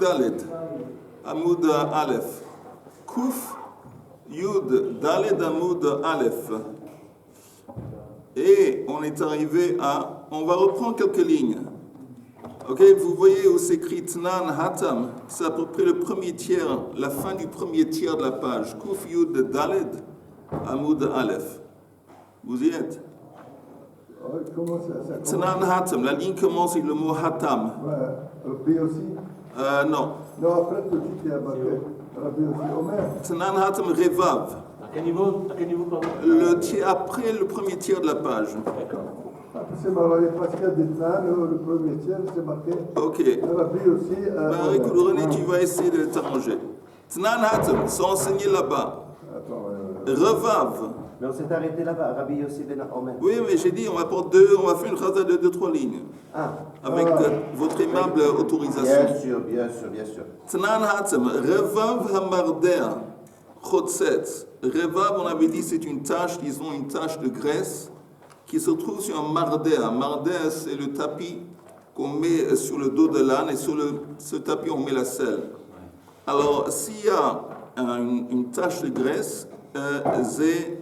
Dalet, Amoud Aleph. Kouf, Yud, Dalet, Amoud Aleph. Et on est arrivé à... On va reprendre quelques lignes. Ok, vous voyez où c'est écrit Tnan Hatam. C'est à peu près le premier tiers, la fin du premier tiers de la page. Kouf, Yud, Dalet, Amoud Aleph. Vous y êtes? Comment ça Tnan Hatam, la ligne commence avec le mot Hatam. Ouais, B aussi? Non. Non, après, tout de suite, il y a marqué Rabbi aussi. Omer. Tnan Hatam Revav. À quel niveau pardon? Après le premier tiers de la page. D'accord. Après, c'est marqué Pascal Detnan, le premier tiers, c'est marqué Ok. Rabbi aussi. Ben, écoute, René, tu vas essayer de t'arranger. Tnan Hatam, c'est enseigné là-bas. Attends, Revav. Mais on s'est arrêté là-bas, Rabbi Yossi Ben Omer. Oui, mais j'ai dit, on va faire une phrase de 2-3 lignes. Ah. Avec votre aimable autorisation. Bien sûr. Tnan Hatam, Revav Hamardea, Chotset. Revav, on avait dit, c'est une tache, disons une tache de graisse, qui se trouve sur un Mardea. Mardea, c'est le tapis qu'on met sur le dos de l'âne, et sur ce tapis, on met la selle. Alors, s'il y a une tache de graisse, c'est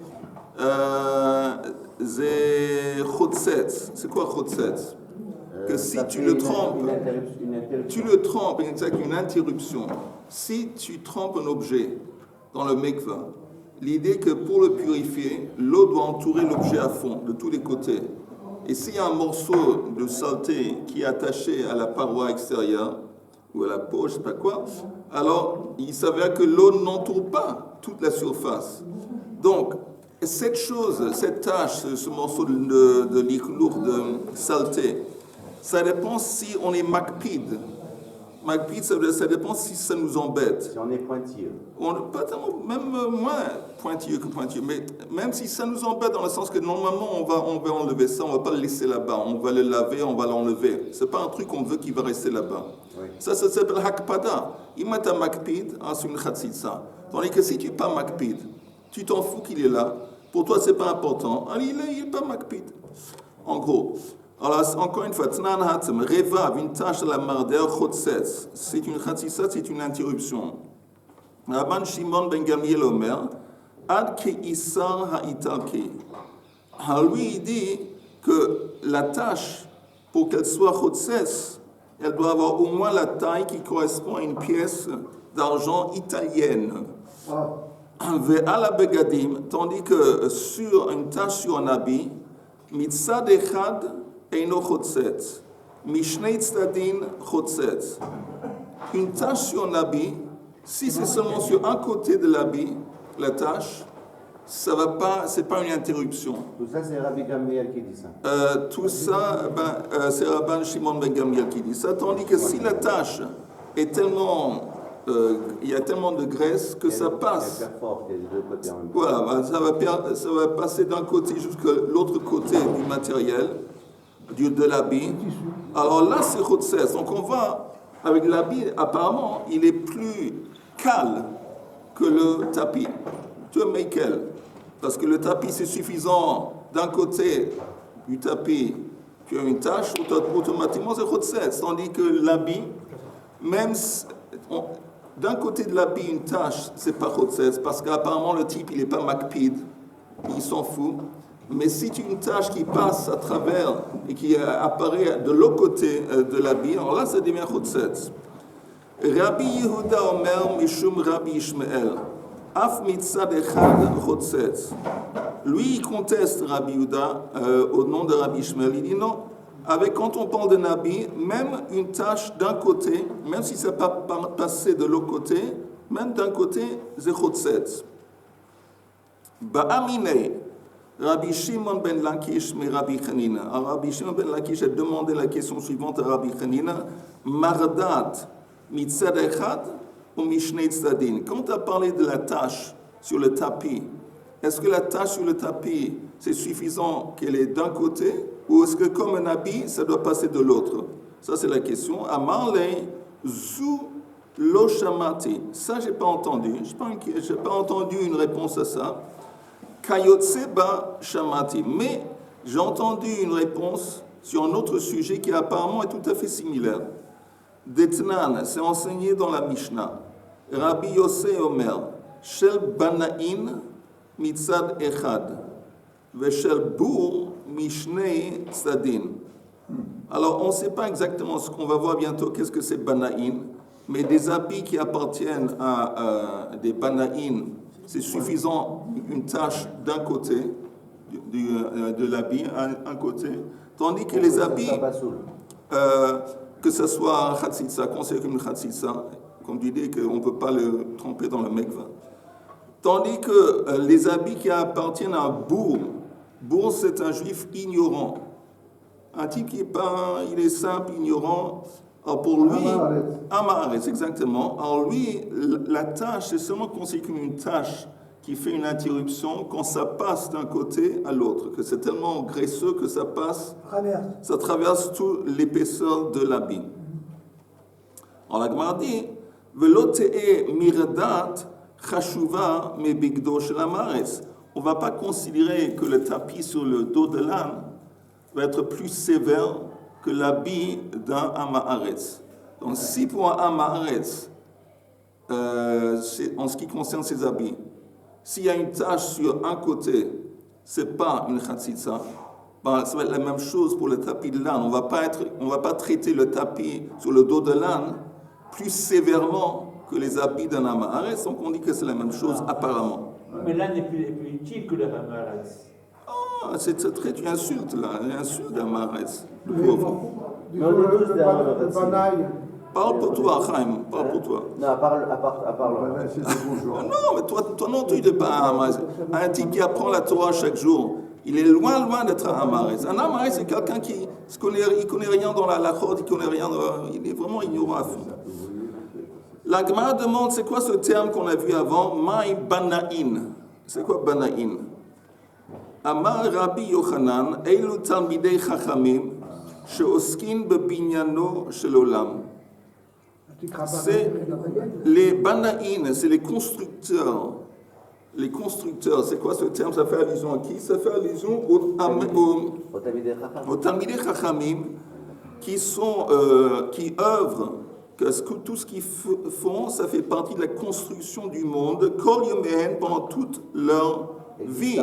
Chotset. C'est quoi Chotset? Que si tu le trempes, exact, une interruption. Si tu trempes un objet dans le mikvah, l'idée que pour le purifier, l'eau doit entourer l'objet à fond, de tous les côtés. Et s'il y a un morceau de saleté qui est attaché à la paroi extérieure, ou à la peau, je ne sais pas quoi, alors il s'avère que l'eau n'entoure pas toute la surface. Donc, cette tache, ce morceau de liquide de saleté, ça dépend si on est makpid. Makpid, ça dépend si ça nous embête. Si on est pointilleux. Pas tellement, même moins pointilleux que pointilleux, mais même si ça nous embête dans le sens que normalement on va enlever ça, on ne va pas le laisser là-bas, on va le laver, on va l'enlever. Ce n'est pas un truc qu'on veut qui va rester là-bas. Oui. Ça s'appelle hakpada. Imata makpid, c'est une khatsitsa. Tandis que si tu n'es pas makpid, tu t'en fous qu'il est là, pour toi c'est pas important, alors il n'est pas makpid. En gros. Alors, encore une fois, Tnan Hatam, Revav, une tâche de la mardère, Chotset, c'est une khatsitsa, c'est une interruption. Rabban Shimon ben Gamliel Omer, Ad ke Issar ha'itake. Alors lui, il dit que la tâche, pour qu'elle soit Chotset, elle doit avoir au moins la taille qui correspond à une pièce d'argent italienne. Ve'ala begadim, tandis que sur une tâche sur un habit, mitzad echad eino chotset, mishnei tzadin chotset. Une tache sur un habit, si c'est seulement sur un côté de l'habit, la tache, ça va pas, c'est pas une interruption. Tout ça, c'est Rabbi Gamliel qui dit ça. Tout ça, c'est Rabban Shimon ben Gamliel qui dit ça, tandis que si la tache est tellement il y a tellement de graisse que ça passe. Voilà, ça va passer d'un côté jusqu'à l'autre côté du matériel, de l'habit. Alors là, c'est Chotset. Donc on va, avec l'habit, apparemment, il est plus cale que le tapis. Tu vois, Michael, parce que le tapis, c'est suffisant d'un côté du tapis, tu as une tache, automatiquement, c'est Chotset. Tandis que l'habit, même d'un côté de l'habit, une tache, c'est pas Chotset, parce qu'apparemment le type, il n'est pas makpid, il s'en fout. Mais si tu as une tache qui passe à travers et qui apparaît de l'autre côté de l'habit, alors là, ça devient Chotset. Rabbi Yehuda Omer Mishum Rabbi Ishmael, Af mitzad echad Chotset. Lui, il conteste Rabbi Yehuda au nom de Rabbi Ishmael. Il dit non. Quand on parle d'un habit, même une tache d'un côté, même si ça n'a pas passé de l'autre côté, même d'un côté, c'est Chotset. Ba'amine, Rabbi Shimon ben Lakish mais Rabbi Chanina. Alors Rabbi Shimon ben Lakish a demandé la question suivante à Rabbi Chanina, Mardat, mitzad echad ou mishnei tzadin. Quand tu as parlé de la tache sur le tapis, est-ce que la tache sur le tapis, c'est suffisant qu'elle est d'un côté, ou est-ce que comme un habit, ça doit passer de l'autre? Ça, c'est la question. Amarle zu lo shamati. Ça, je n'ai pas entendu. Je n'ai pas entendu une réponse à ça. Kayotse ba shamati. Mais j'ai entendu une réponse sur un autre sujet qui apparemment est tout à fait similaire. D'Etnan, c'est enseigné dans la Mishnah. Rabbi Yossé Omer, Shel Bana'in mitzad echad, Veshel Bour mishnei tzadin. Alors, on ne sait pas exactement ce qu'on va voir bientôt, qu'est-ce que c'est Bana'in, mais des habits qui appartiennent à des Bana'in, c'est suffisant une tâche d'un côté de l'habit, un côté, tandis que les habits, que ce soit un khatsitsa, considéré comme une khatsitsa, comme tu dis qu'on ne peut pas le tremper dans le mekva. Tandis que les habits qui appartiennent à Bour, Bour c'est un juif ignorant. Un type qui est pas, il est simple, ignorant. Alors pour lui, Amaretz, exactement. Alors lui, la tâche, c'est seulement considéré comme une tâche qui fait une interruption quand ça passe d'un côté à l'autre, que c'est tellement graisseux que ça passe, ça traverse toute l'épaisseur de l'habit. Alors la Gemara dit, Velote'e mirdat chashuva me bigdo shel amaretz. On ne va pas considérer que le tapis sur le dos de l'âne va être plus sévère que l'habit d'un Amaharetz. Donc si pour un Amaharetz, en ce qui concerne ses habits, s'il y a une tache sur un côté, ce n'est pas une khatsitsa, ben, ça va être la même chose pour le tapis de l'âne. On ne va pas traiter le tapis sur le dos de l'âne plus sévèrement que les habits d'un Amaharetz, donc on dit que c'est la même chose apparemment. Mais l'âne est plus utile que le Amaharetz. Ah, tu insultes là, tu insultes Amaharetz, le pauvre. Le Banaï. Parle pour toi, Chaim, parle pour toi. Non, à part Banaï, c'est des bourgeois. Non, mais toi non, tu n'es pas un Amaharetz. Un type qui apprend la Torah chaque jour, il est loin d'être un Amaharetz. Un Amaharetz, c'est quelqu'un qui ne connaît rien dans la lachot, il est vraiment ignorant à fond. La Gemara demande, c'est quoi ce terme qu'on a vu avant, Maï Bana'in. C'est quoi Bana'in? Amar Rabbi Yochanan, Eilu Talmidei Chachamim, Sheoskin Bebinyano Shel Olam. C'est les Bana'in, c'est les constructeurs. Les constructeurs, c'est quoi ce terme? Ça fait allusion à qui? Ça fait allusion aux Talmidei Chachamim qui œuvrent. Que tout ce qu'ils font, ça fait partie de la construction du monde, Kol Yomehen, pendant toute leur vie.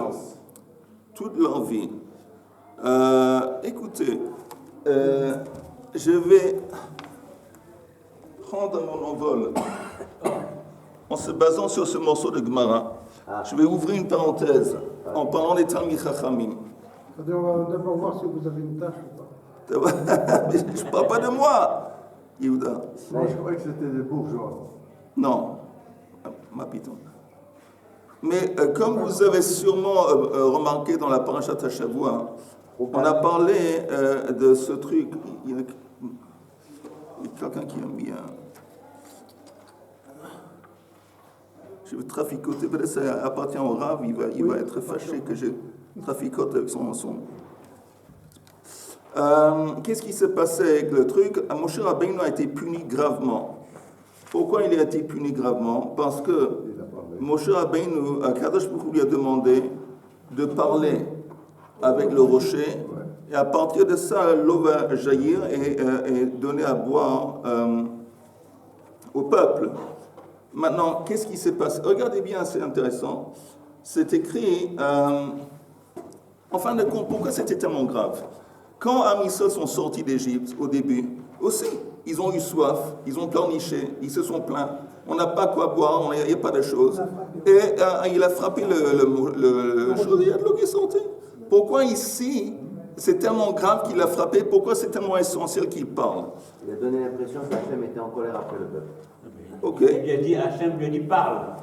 Toute leur vie. Écoutez, je vais prendre mon envol en se basant sur ce morceau de Gemara. Je vais ouvrir une parenthèse en parlant des Talmid Chachamim. On va d'abord voir si vous avez une tâche ou pas. Je ne parle pas de moi, Yehuda. Moi, je croyais que c'était des bourgeois. Non, ma piton. Mais comme vous avez sûrement remarqué dans la Parashat Hashavua, on a parlé de ce truc. Il y a quelqu'un qui a mis un. Je vais traficoter, peut-être que ça appartient au Rav, il va être fâché que je traficote avec son. Qu'est-ce qui s'est passé avec le truc? Moshe Rabbeinu a été puni gravement. Pourquoi il a été puni gravement? Parce que Moshe Rabbeinu, Kadosh Baruch Hu lui a demandé de parler avec le rocher, et à partir de ça, l'eau va jaillir et donner à boire au peuple. Maintenant, qu'est-ce qui s'est passé? Regardez bien, c'est intéressant. C'est écrit, en fin de compte, pourquoi c'était tellement grave? Quand Am Yisraël sont sortis d'Égypte au début, aussi, ils ont eu soif, ils ont pleurniché, ils se sont plaints. On n'a pas quoi boire, il n'y a pas de choses. Et il a frappé le chose, il y a de l'eau qui est sortie. Pourquoi ici, c'est tellement grave qu'il a frappé? Pourquoi c'est tellement essentiel qu'il parle? Il a donné l'impression que Hachem était en colère après le peuple. Ok. Il a dit, Hachem lui a dit parle.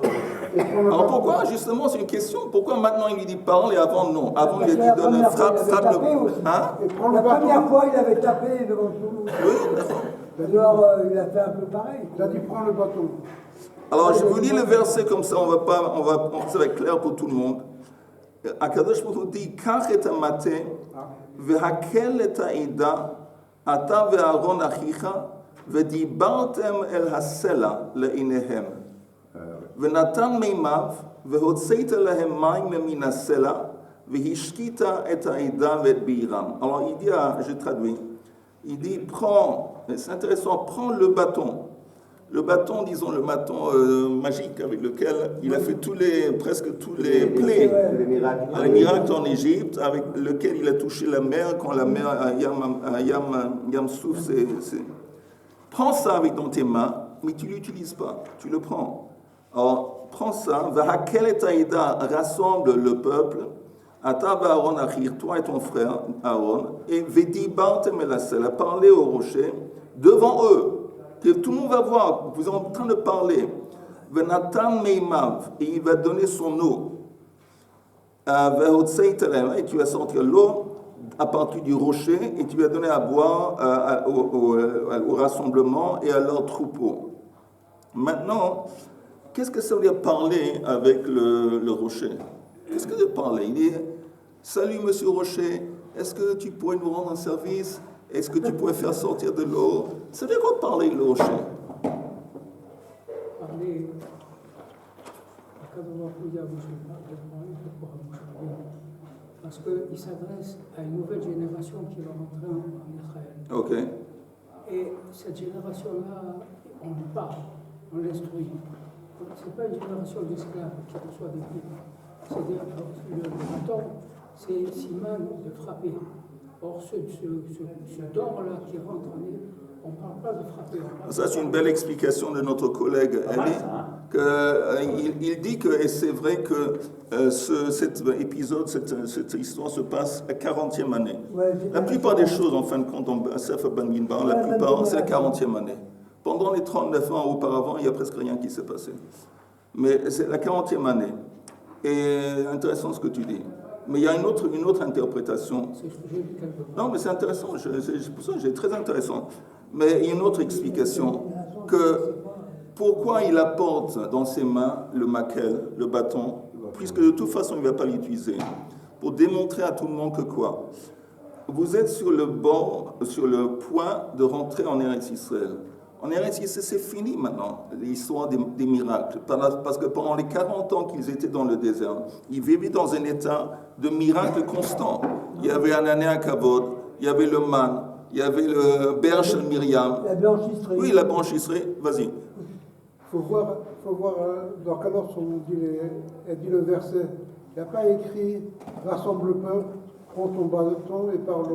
Alors pourquoi, justement, c'est une question, pourquoi maintenant il lui dit parle et avant non? Avant il a dit donne frappe le. Hein? La première fois, il avait tapé devant tout le monde. Oui. Alors, il a fait un peu pareil. Il a dit prends le bâton. Alors je vous lis le verset comme ça, ça va être clair pour tout le monde. Akadosh Baruch Hu dit Kach et amate vehakel et aida ata ve'aron achicha ודיברתם אל הסלע לעיניהם ונתן מימיו והוצאת להם מים מן הסלע והשקית את העדה ואת בעירם. Alors il dit, je traduis, Il dit, prends, c'est intéressant, prends le bâton. Le bâton, disons le bâton magique avec lequel il a fait presque tous les plaies, les miracles en Égypte, avec lequel il a touché la mer quand la mer Yam Souf. Prends ça dans tes mains, mais tu ne l'utilises pas, tu le prends. Alors, prends ça, Vahakel et Taïda, rassemble le peuple, Ata Aaron Achir, toi et ton frère Aaron, et Vedi Barte Melassel, parlez au rocher devant eux. Que tout le monde va voir, vous êtes en train de parler. Venatan Meimav, et il va donner son eau. Et tu vas sortir l'eau à partir du rocher et tu vas donner à boire au rassemblement et à leurs troupeaux. Maintenant, qu'est-ce que ça veut dire parler avec le rocher? Qu'est-ce que ça veut dire parler? Il dit, salut monsieur rocher, est-ce que tu pourrais nous rendre un service? Est-ce que tu pourrais faire sortir de l'eau? Ça veut dire quoi parler le rocher? Parler. Parce qu'il s'adresse à une nouvelle génération qui va rentrer en Israël. Ok. Et cette génération-là, on lui parle, on l'instruit. Ce n'est pas une génération d'esclaves qui reçoit des coups. C'est-à-dire le bâton, c'est Siman de frapper. Or, ce dor-là qui rentre en lui, on ne parle pas de frapper. Ça, c'est une belle explication de notre collègue Ali. Il dit que, et c'est vrai que cet épisode, cette histoire se passe à 40e année. La plupart des choses, en fin de compte, en Sefer Bamidbar, la plupart, c'est la 40e année. Pendant les 39 ans auparavant, il n'y a presque rien qui s'est passé. Mais c'est la 40e année. Et intéressant ce que tu dis. Mais il y a une autre interprétation. Non, mais c'est intéressant, c'est pour ça que c'est très intéressant. Mais il y a une autre explication, que pourquoi il apporte dans ses mains le maquel, le bâton, puisque de toute façon il ne va pas l'utiliser, pour démontrer à tout le monde que quoi? Vous êtes sur le point de rentrer en Eretz Israël. En Eretz Israël, c'est fini maintenant, l'histoire des miracles. Parce que pendant les 40 ans qu'ils étaient dans le désert, ils vivaient dans un état de miracles constants. Il y avait Anané à Kavod, il y avait le man, il y avait le berge de Myriam. La blanchisserie. Oui, la blanchisserie, vas-y. Il faut voir dans quel ordre est dit le verset. Il n'y a pas écrit « Rassemble le peuple, prends ton bâton et parle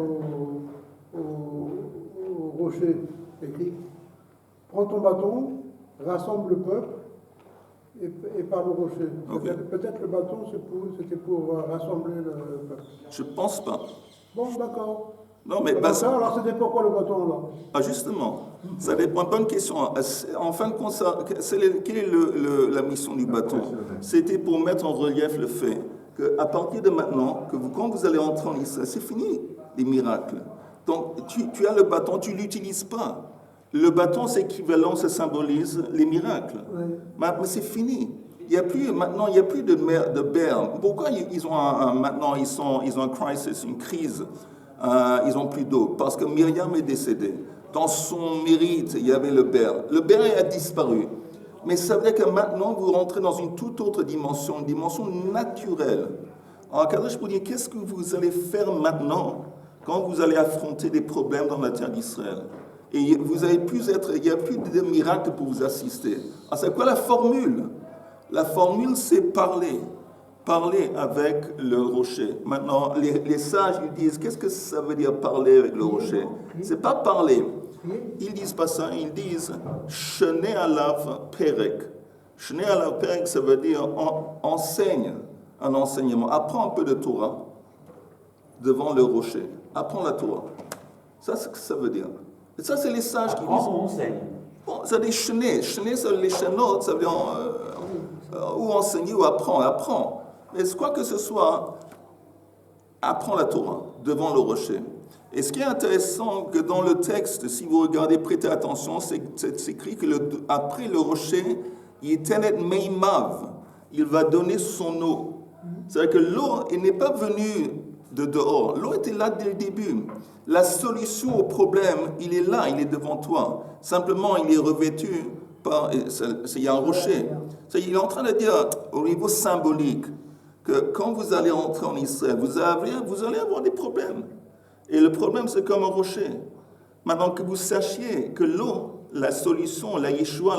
au rocher ». Écrit « Prends ton bâton, rassemble le peuple et parle au rocher ». Okay. Peut-être le bâton, c'était pour rassembler le peuple. Je pense pas. Bon, d'accord. Non, mais alors c'était pourquoi le bâton là? Ah, justement, ça dépend. Bonne question. En fin de compte, quelle est la mission du bâton? C'était pour mettre en relief le fait qu'à partir de maintenant, quand vous allez entrer en Israël, c'est fini les miracles. Donc, tu as le bâton, tu ne l'utilises pas. Le bâton, c'est équivalent, ça symbolise les miracles. Ouais. Mais c'est fini. Maintenant, il n'y a plus de berme. Pourquoi ils ont maintenant, ils ont un crisis, une crise? Ils n'ont plus d'eau, parce que Myriam est décédée. Dans son mérite, il y avait le berre. Le berre a disparu. Mais ça veut dire que maintenant, vous rentrez dans une toute autre dimension, une dimension naturelle. Alors, Kadosh vous dit, qu'est-ce que vous allez faire maintenant quand vous allez affronter des problèmes dans la terre d'Israël? Et vous allez plus il n'y a plus de miracles pour vous assister. Alors, c'est quoi la formule? La formule, c'est parler. Parler avec le rocher. Maintenant, les sages, ils disent, qu'est-ce que ça veut dire parler avec le rocher? C'est pas parler. Ils disent pas ça, ils disent Shene alav perek. Shene alav perek, ça veut dire enseigne un enseignement. Apprends un peu de Torah devant le rocher. Apprends la Torah. Ça, c'est ce que ça veut dire. Et ça, c'est les sages qui disent. On enseigne. Bon, ça veut dire Shene. Shene, ça veut dire les chenot, ça veut dire ou enseigner ou apprendre. Apprends. Mais quoi que ce soit, apprends la Torah devant le rocher. Et ce qui est intéressant, que dans le texte, si vous regardez, prêtez attention, c'est écrit que après le rocher, Yetenet Meimav, il va donner son eau. C'est-à-dire que l'eau n'est pas venue de dehors. L'eau était là dès le début. La solution au problème, il est là, il est devant toi. Simplement, il est revêtu par... Il y a un rocher. Il est en train de dire, au niveau symbolique, que quand vous allez entrer en Israël, vous allez avoir des problèmes. Et le problème, c'est comme un rocher. Maintenant que vous sachiez que l'eau, la solution, la Yeshua,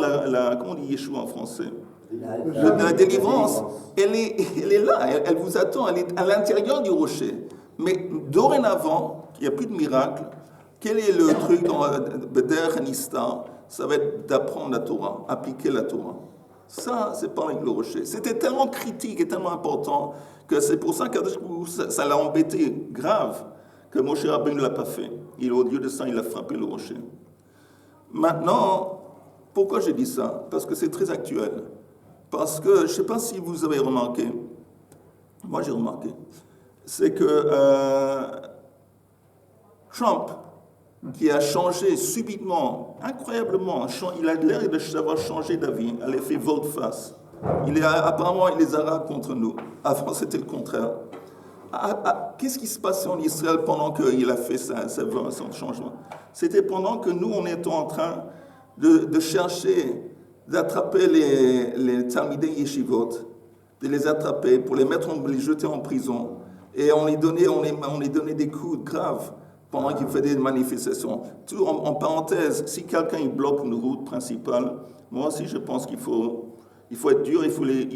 comment on dit Yeshua en français? La délivrance, elle est là, elle vous attend, elle est à l'intérieur du rocher. Mais dorénavant, il n'y a plus de miracle. Quel est le truc dans Beder Nistar? Ça va être d'apprendre la Torah, appliquer la Torah. Ça, c'est pas avec le rocher. C'était tellement critique et tellement important que c'est pour ça que ça l'a embêté grave que Moshe Rabbeinu ne l'a pas fait. Au lieu de ça, il a frappé le rocher. Maintenant, pourquoi j'ai dit ça? Parce que c'est très actuel. Parce que, je ne sais pas si vous avez remarqué, moi j'ai remarqué, c'est que Trump, qui a changé subitement, incroyablement, il a l'air d'avoir changé d'avis, à l'effet volte-face. Apparemment, il les Arabes contre nous. Avant, c'était le contraire. Qu'est-ce qui se passait en Israël pendant qu'il a fait son changement? C'était pendant que nous, on était en train de chercher, d'attraper les Talmidei Yeshivot, de les attraper pour les jeter en prison. Et on les donnait des coups graves pendant qu'ils faisaient des manifestations. Tout en parenthèse, si quelqu'un il bloque une route principale, moi aussi je pense qu'il faut être dur, il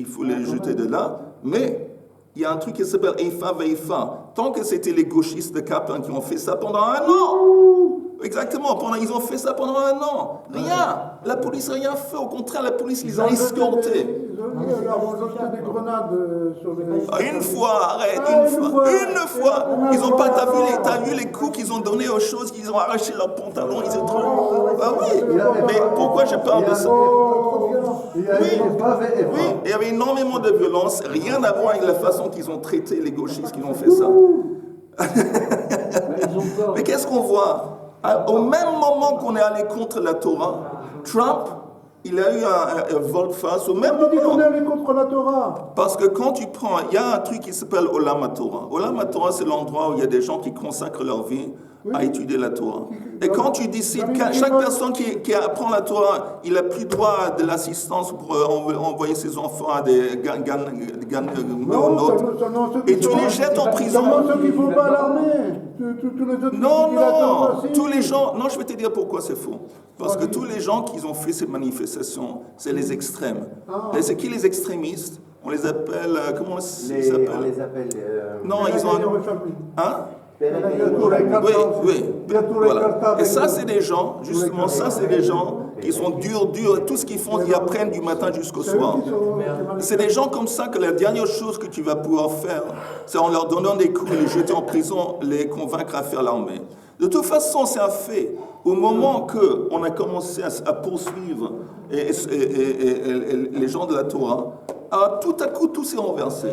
faut les jeter de là. Mais il y a un truc qui s'appelle Eifa Veifa. Tant que c'était les gauchistes de Kaplan qui ont fait ça pendant 1 an. Exactement, ils ont fait ça pendant 1 an. Rien. La police n'a rien fait. Au contraire, la police les a escortés. Ils ont jeté des grenades sur les... Une fois, arrête, une fois. Ils n'ont pas, t'as vu les coups qu'ils ont donnés aux choses, qu'ils ont arraché leurs pantalons, ils ont trop... Ah oui, mais pourquoi je parle de ça? Oui, il y avait énormément de violence, rien à voir avec la façon qu'ils ont traité les gauchistes qui ont fait ça. Mais qu'est-ce qu'on voit? Au même moment qu'on est allé contre la Torah, Trump, il a eu un volte-face au même moment. On dit qu'on est allé contre la Torah. Parce que quand tu prends, il y a un truc qui s'appelle Olam HaTorah. Olam HaTorah, c'est l'endroit où il y a des gens qui consacrent leur vie à étudier la Torah. Et quand tu décides, chaque personne qui apprend la Torah, il n'a plus droit de l'assistance pour envoyer ses enfants à des et tu les jettes en prison. Seulement ceux qui ne font pas l'armée. Tous les autres Non, tous les gens. Non, je vais te dire pourquoi c'est faux. Parce que tous les gens qui ont fait ces manifestations, c'est les extrêmes. Et c'est qui les extrémistes? On les appelle. Comment ils s'appellent? On les appelle. Non, ils ont. Hein? Oui. Voilà. Et ça, c'est des gens, justement, qui sont durs, tout ce qu'ils font, ils apprennent du matin jusqu'au soir. C'est des gens comme ça que la dernière chose que tu vas pouvoir faire, c'est en leur donnant des coups, les jeter en prison, les convaincre à faire l'armée. De toute façon, c'est un fait. Au moment qu'on a commencé à poursuivre les gens de la Torah, tout à coup, tout s'est renversé.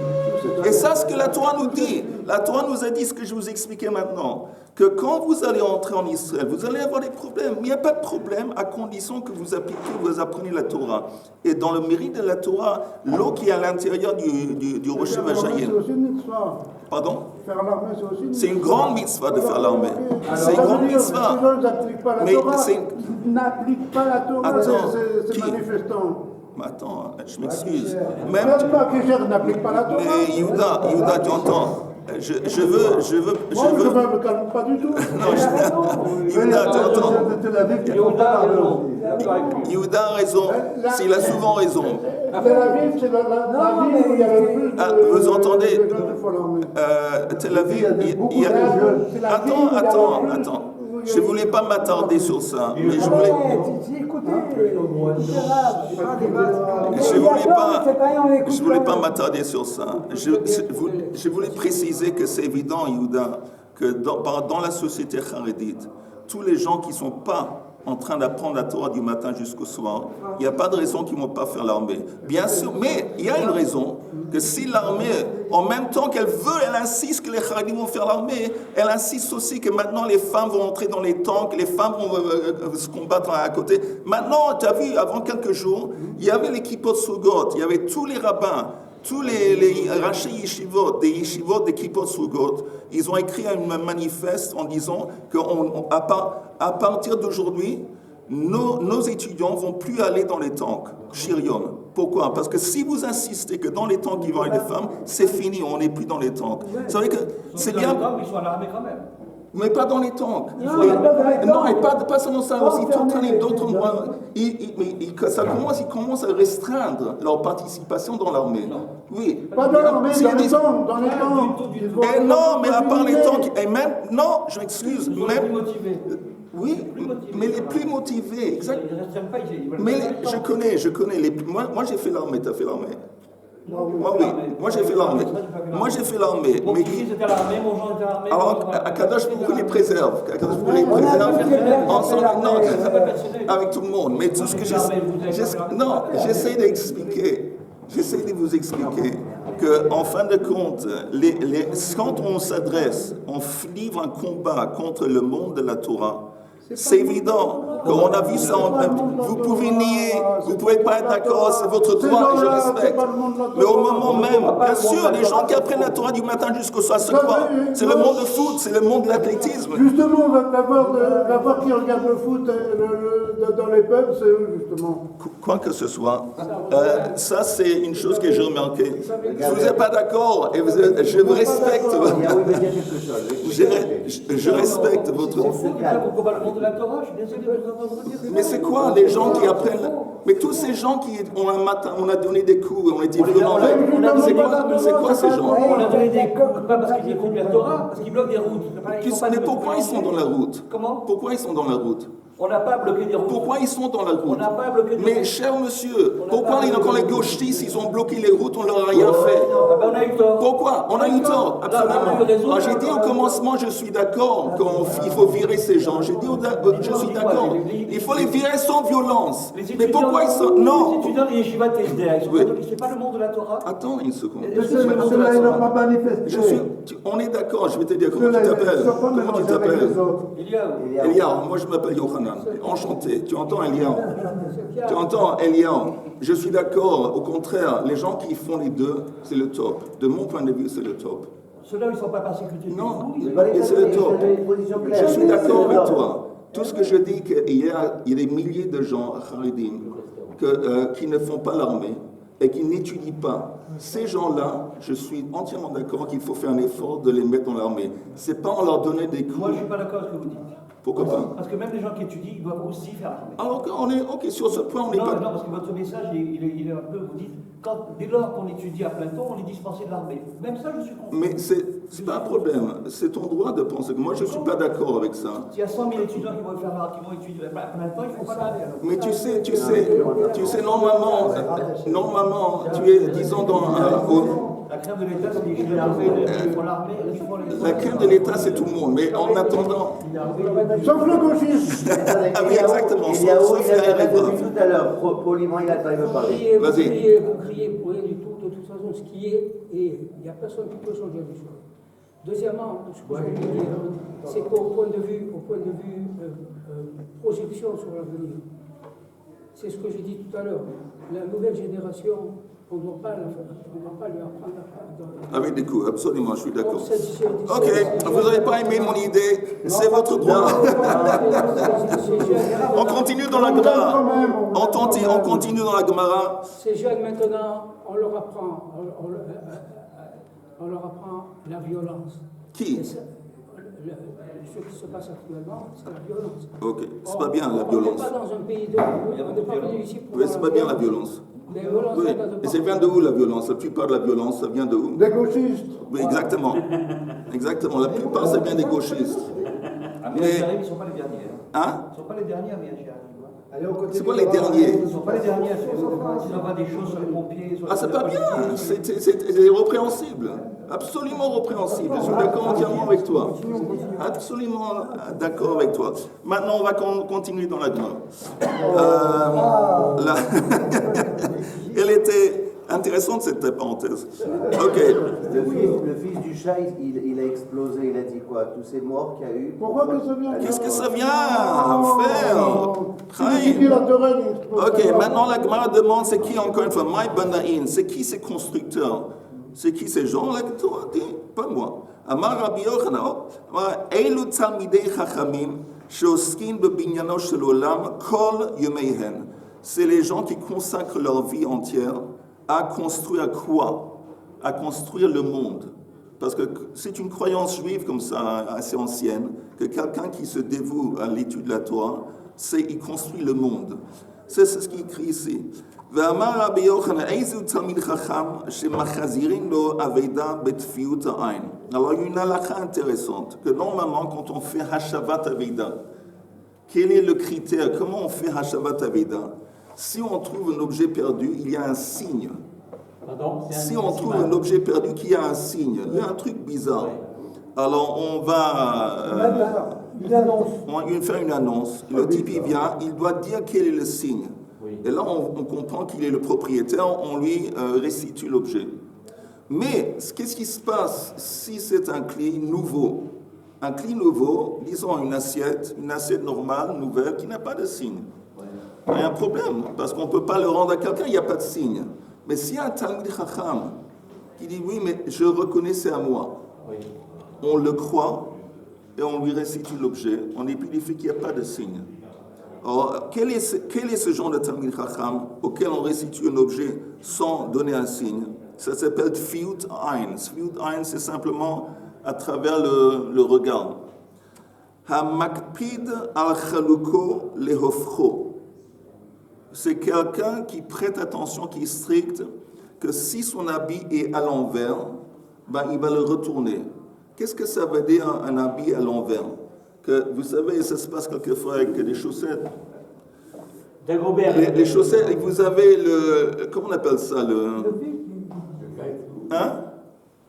Et ça, ce que la Torah nous dit. La Torah nous a dit ce que je vous expliquais maintenant. Que quand vous allez entrer en Israël, vous allez avoir des problèmes. Mais il n'y a pas de problème à condition que vous apprenez la Torah. Et dans le mérite de la Torah, l'eau qui est à l'intérieur du rocher va jaillir. C'est aussi une mitzvah. Pardon? Faire l'armée, c'est aussi une mitzvah. C'est une grande mitzvah de faire l'armée. C'est une grande mitzvah. Ces gens n'appliquent pas la Mais Torah. c'est... Ils n'appliquent pas la Torah, Attends, ces qui? manifestants. Mais attends, je m'excuse. Même pas que Cher n'applique pas la Torah. Mais Yehuda, tu entends? Je veux. Moi, je ne me calme pas du tout. Yehuda, tu entends? Yehuda a raison. S'il a souvent raison. Tel Aviv, c'est la ville où il y a le plus de... Vous entendez? Tel Aviv, il y a... Attends. Je ne voulais pas m'attarder sur ça, mais je voulais... Je voulais pas m'attarder sur ça. Je voulais préciser que c'est évident, Yehuda, que dans la société charédite, tous les gens qui ne sont pas en train d'apprendre la Torah du matin jusqu'au soir, il n'y a pas de raison qu'ils ne vont pas faire l'armée. Bien sûr, mais il y a une raison, que si l'armée, en même temps qu'elle veut, elle insiste que les Haredim vont faire l'armée, elle insiste aussi que maintenant les femmes vont entrer dans les tanks, les femmes vont se combattre à côté. Maintenant, tu as vu, avant quelques jours, il y avait les Kippot Sugot, il y avait tous les rabbins, tous les rachis yeshivot, des yeshivot, des Kippot Sugot, ils ont écrit un manifeste en disant qu'à partir d'aujourd'hui, nos étudiants ne vont plus aller dans les tanks, Shirion. Pourquoi? Parce que si vous insistez que dans les tanks, il va y avoir des femmes, c'est fini, on n'est plus dans les tanks. Ça veut dire que c'est bien... Ils sont à l'armée quand même. Mais pas dans les tanks. Non, mais pas dans les Non, tanks. et pas seulement ça, Pas aussi tout enfermer d'autres les endroits. Ils commencent à restreindre leur participation dans l'armée. Oui. Pas dans l'armée, S'il y a dans les des- tanks, dans les tanks. Ils vont- Eh non, mais à part les mobilisés. tanks, et même, non, je m'excuse, Ils sont même, plus motivés. oui, Plus motivés. mais les plus motivés, exact. Ils ne restreignent pas, ils veulent Mais pas le temps. je connais, moi j'ai fait l'armée, t'as fait l'armée? Non, Moi oui, moi j'ai fait l'armée. Moi j'ai fait l'armée, Mon mais petit-fils était à l'armée, mon Jean était à l'armée. alors Akadosh Baruch Hu les préserve, Akadosh Baruch Hu les On a préserve tous fait l'armée, ensemble, non, l'armée. avec tout le monde. Mais tout ce que j'essaie de vous expliquer que en fin de compte, quand on s'adresse, on livre un combat contre le monde de la Torah. C'est évident, on a vu ça, vous pouvez nier, vous pouvez pas être d'accord, c'est votre droit et je respecte. Mais au moment même, bien sûr, les gens qui apprennent la Torah du matin jusqu'au soir, c'est quoi? C'est le monde de foot, c'est le monde de l'athlétisme. Justement, on va voir qui regarde le foot dans les pubs, c'est eux, justement. Quoi que ce soit, ça c'est une chose que j'ai remarqué. Si vous n'êtes pas d'accord, et je vous respecte, Yahou veut dire quelque chose. je respecte votre... Pour combattre le monde de la Torah, je suis désolé de vous entendre dire ça. Mais c'est quoi les gens qui apprennent? Mais tous ces gens qui ont un matin, on a donné des coups, on a été violents. C'est quoi ces gens? On a donné des coups, pas parce qu'ils écoutent la Torah, parce qu'ils bloquent des routes. Mais pourquoi ils sont dans la route? Comment? Pourquoi ils sont dans la route? On n'a pas bloqué des routes. Pourquoi ils sont dans la On route? n'a pas bloqué des Mais routes. cher monsieur, pourquoi quand les gauchistes ils ont bloqué les routes, on leur a rien fait? Ah ben, on a eu tort. Pourquoi? On a eu tort, absolument. Alors, j'ai dit au commencement, je suis d'accord qu'il faut virer ces gens. J'ai dit, je suis d'accord. Il faut les virer sans violence. Mais pourquoi ils sont... Les Non. étudiants des yeshivas TSDA, ils sont Oui. catholiques. C'est pas le monde de la Torah. Attends une seconde. Mais ceux-là, ils n'ont pas manifesté. On est d'accord, je vais te dire comment tu Ceux-là, ils t'appelles. ne sont pas Comment tu mélangés avec t'appelles? les autres. Il y a... Eliaou, moi je m'appelle Yohanan. Enchanté. Tu entends Eliaou? Tu entends Eliaou? Je suis d'accord. Au contraire, les gens qui font les deux, c'est le top. De mon point de vue, c'est le top. Ceux-là, ils ne sont pas persécutés. Non, du tout. et c'est le top. Je suis d'accord avec toi. toi. Tout ce que je dis, qu'il y a des milliers de gens, Haridim, qui ne font pas l'armée et qui n'étudient pas. Ces gens-là, je suis entièrement d'accord qu'il faut faire un effort de les mettre dans l'armée. C'est pas en leur donner des coups. Moi, je ne suis pas d'accord avec ce que vous dites. Pourquoi pas? Parce que même les gens qui étudient, ils doivent aussi faire l'armée. Alors on est ok sur ce point, on n'est Non, pas. non, parce que votre message, il est un peu, vous dites, dès lors qu'on étudie à plein temps, on est dispensé de l'armée. Même ça, je suis contre. Mais c'est pas un problème. C'est ton droit de penser. Moi, je suis pas d'accord avec ça. S'il y a 100 000 étudiants qui vont étudier à plein temps, il ne faut pas l'armée. alors. Mais tu sais, normalement, tu es, disons, La crème de l'État, c'est les yeshivas qui font l'armée, qui font les... la crème de l'État, c'est tout le monde. Mais en attendant, Sauf le gauchiste. Ah oui, exactement. Il y a Sauf il a faire depuis erreur. tout à l'heure, poliment, il a pas parler. Vas-y. Vous criez pour rien du tout, de toute façon, ce qui est, et il n'y a personne qui peut changer les choses. Deuxièmement, ce que je veux dire, c'est qu'au point de vue projection sur l'avenir, c'est ce que j'ai dit tout à l'heure, la nouvelle génération, on ne doit pas lui apprendre à Avec des coups, absolument, je suis d'accord. Ok, Ok, vous n'avez pas aimé mon idée, c'est votre droit. On continue dans la Gemara. On continue dans la Gemara. Ces jeunes maintenant, on leur apprend la violence. Qui? Et ça, ce qui se passe actuellement, c'est la violence. Ok, c'est pas bien la violence. On n'est pas dans un pays de... On n'est pas venu ici pour... Oui, c'est pas bien la violence. La violence, Oui, ça vient de et ça partout. vient de où la violence? La plupart de la violence, ça vient de où? Des gauchistes. Oui, exactement. Exactement, la plupart, ça vient des gauchistes. Mais ils ne sont pas les derniers. Hein? Ils ne sont pas les derniers à Miachia. C'est quoi les derniers? Ils ne sont pas les derniers à faire. Ils envoient des choses sur les pompiers. Sur Ah, c'est pas bien, c'est répréhensible, absolument répréhensible. Je suis d'accord entièrement avec toi. Absolument d'accord avec toi. Maintenant, on va continuer dans la Gemara. Elle était intéressante cette parenthèse. Ok. Le fils du chat, il a explosé, il a dit quoi? Tous ces morts qu'il y a eu. Pourquoi que ça vient? Qu'est-ce que ça vient faire? C'est qui la Torah, il explose. Ok, maintenant la Gemara demande c'est qui encore une fois? Maï Banaïn, c'est qui ces constructeurs? C'est qui ces gens? La Torah dit, pas moi. Amar Rabbi Yochanan, Eilu Talmidei Chachamim, Sheoskin Bebinyano Shel Olam, Kol Yemeihen. C'est les gens qui consacrent leur vie entière à construire quoi? À construire le monde. Parce que c'est une croyance juive comme ça, assez ancienne, que quelqu'un qui se dévoue à l'étude de la Torah, il construit le monde. C'est ce qui est écrit ici. Alors il y a une halakha intéressante, que normalement quand on fait Hashavat Aveda, quel est le critère? Comment on fait Hashavat Aveda? Si on trouve un objet perdu, il y a un signe. Pardon, si on trouve un objet perdu qui a un signe, il y a un truc bizarre. Alors on va faire une annonce. Le type il vient, il doit dire quel est le signe. Et là on comprend qu'il est le propriétaire, on lui restitue l'objet. Mais qu'est-ce qui se passe si c'est un cli nouveau? Un cli nouveau, disons une assiette normale, nouvelle, qui n'a pas de signe. Il y a un problème, parce qu'on ne peut pas le rendre à quelqu'un, il n'y a pas de signe. Mais s'il y a un Talmid Chacham qui dit oui, mais je reconnais c'est à moi, on le croit et on lui restitue l'objet, on épudifie qu'il n'y a pas de signe. Alors, quel est ce genre de Talmid Chacham auquel on restitue un objet sans donner un signe? Ça s'appelle Tfiut Ein. Tfiut Ein, c'est simplement à travers le regard. Hamakpid al chaluko lehofcho. C'est quelqu'un qui prête attention, qui est strict, que si son habit est à l'envers, il va le retourner. Qu'est-ce que ça veut dire un habit à l'envers? Que vous savez, ça se passe quelquefois avec des chaussettes. Les chaussettes, vous avez comment on appelle ça?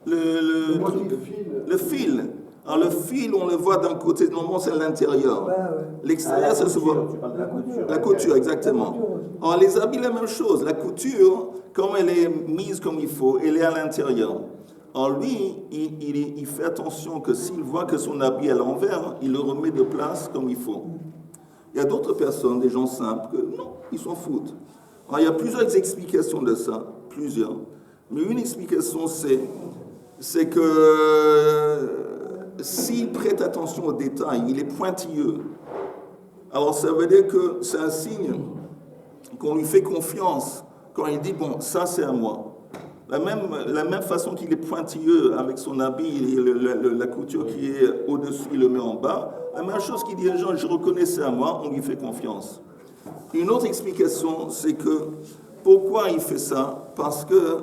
Le fil. Alors le fil, on le voit d'un côté, normalement c'est à l'intérieur. L'extérieur, ça se voit. La couture, exactement. Alors les habits, la même chose. La couture, comme elle est mise comme il faut, elle est à l'intérieur. Alors lui, il fait attention que s'il voit que son habit est à l'envers, il le remet de place comme il faut. Il y a d'autres personnes, des gens simples, que non, ils s'en foutent. Alors il y a plusieurs explications de ça, plusieurs. Mais une explication, c'est que s'il prête attention aux détails, il est pointilleux. Alors ça veut dire que c'est un signe qu'on lui fait confiance quand il dit bon, ça c'est à moi. La même façon qu'il est pointilleux avec son habit et la couture qui est au-dessus, il le met en bas. La même chose qu'il dit aux gens, je reconnais c'est à moi, on lui fait confiance. Une autre explication, c'est que pourquoi il fait ça? Parce que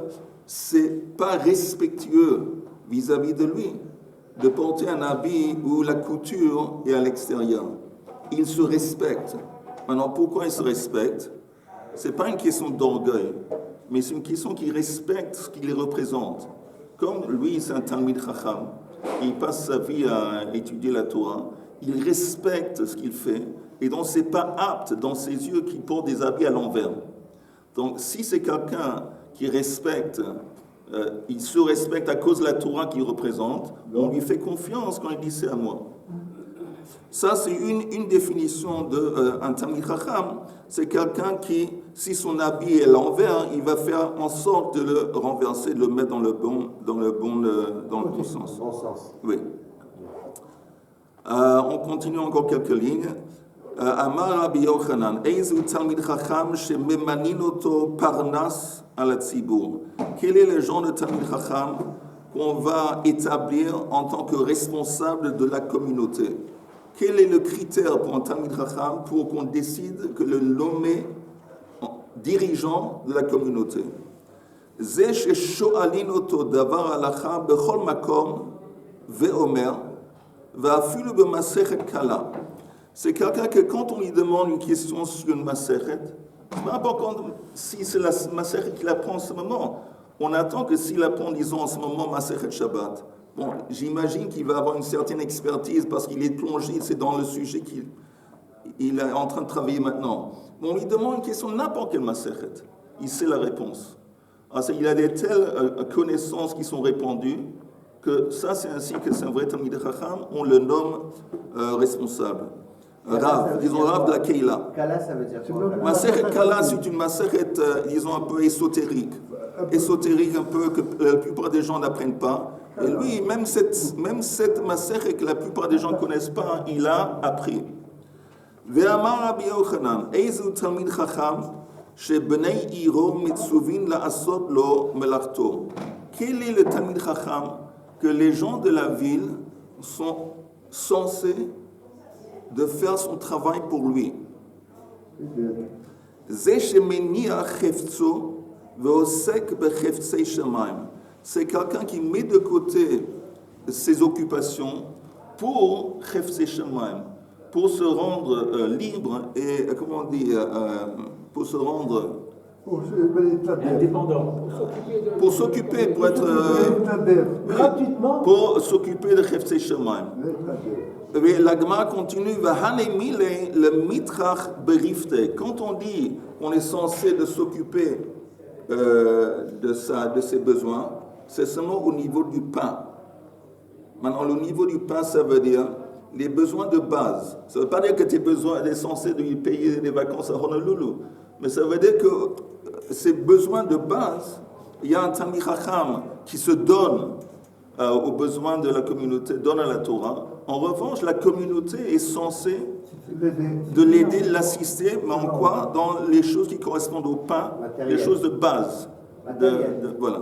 c'est pas respectueux vis-à-vis de lui de porter un habit où la couture est à l'extérieur. Il se respecte. Maintenant, pourquoi il se respecte? C'est pas une question d'orgueil, mais c'est une question qu'il respecte ce qu'il représente. Comme lui, c'est un Talmid Chacham, il passe sa vie à étudier la Torah, il respecte ce qu'il fait, et donc c'est pas apte dans ses yeux qu'il porte des habits à l'envers. Donc si c'est quelqu'un qui respecte, il se respecte à cause de la Torah qu'il représente, on lui fait confiance quand il dit c'est à moi. Ça, c'est une définition d'un Talmid Chacham. C'est quelqu'un qui, si son habit est à l'envers, il va faire en sorte de le renverser, de le mettre dans le bon sens. Oui. On continue encore quelques lignes. Amar Rabbi Yochanan, Eizu Talmid Chacham shememaninoto parnas al tzibur. Quel est le genre de Talmid Chacham qu'on va établir en tant que responsable de la communauté? Quel est le critère pour un Talmid Chacham pour qu'on décide que le nommer dirigeant de la communauté? Ze shesho'alin oto davar halacha bechol makom ve'omer ve'afilu b'masechet kala. C'est quelqu'un que quand on lui demande une question sur une masechet, peu importe si c'est la masechet qu'il apprend en ce moment, on attend que s'il apprend, disons en ce moment, masechet Shabbat. Bon, j'imagine qu'il va avoir une certaine expertise parce qu'il est plongé, c'est dans le sujet qu'il est en train de travailler maintenant. Mais on lui demande une question, n'importe quelle masechet, il sait la réponse. Alors, il a des telles connaissances qui sont répandues que ça, c'est ainsi que c'est un vrai Talmid Chacham, on le nomme responsable. Rav, disons Rav de la Keila. Kala, ça veut dire quoi? Masechet Kala, c'est une masechet, disons, un peu ésotérique. Ésotérique un peu que la plupart des gens n'apprennent pas. Et lui, même cette masechet que la plupart des gens ne connaissent pas, il a appris. Ve'amar Rabbi Yochanan, Eizu Talmid Chacham, shebnei iro mitzuvin la'asot lo melachto. Quel est le Talmid Chacham que les gens de la ville sont censés de faire son travail pour lui. זה שמניח חפצו ועוסק בחפצי שמיים. C'est quelqu'un qui met de côté ses occupations pour חפצי שמיים, pour se rendre libre et, comment on dit, pour se rendre... Indépendant. Pour s'occuper, pour être... Gratuitement. pour s'occuper de חפצי שמיים. La Gemara continue, le mitrach berifte. Quand on dit qu'on est censé de s'occuper de ses besoins, c'est seulement au niveau du pain. Maintenant, au niveau du pain, ça veut dire les besoins de base. Ça ne veut pas dire que tu es censé de lui payer des vacances à Honolulu, mais ça veut dire que ces besoins de base, il y a un Talmid Chacham qui se donne aux besoins de la communauté, donne à la Torah. En revanche, la communauté est censée de l'aider, de l'assister, mais en quoi? Dans les choses qui correspondent au pain, les choses de base. Voilà.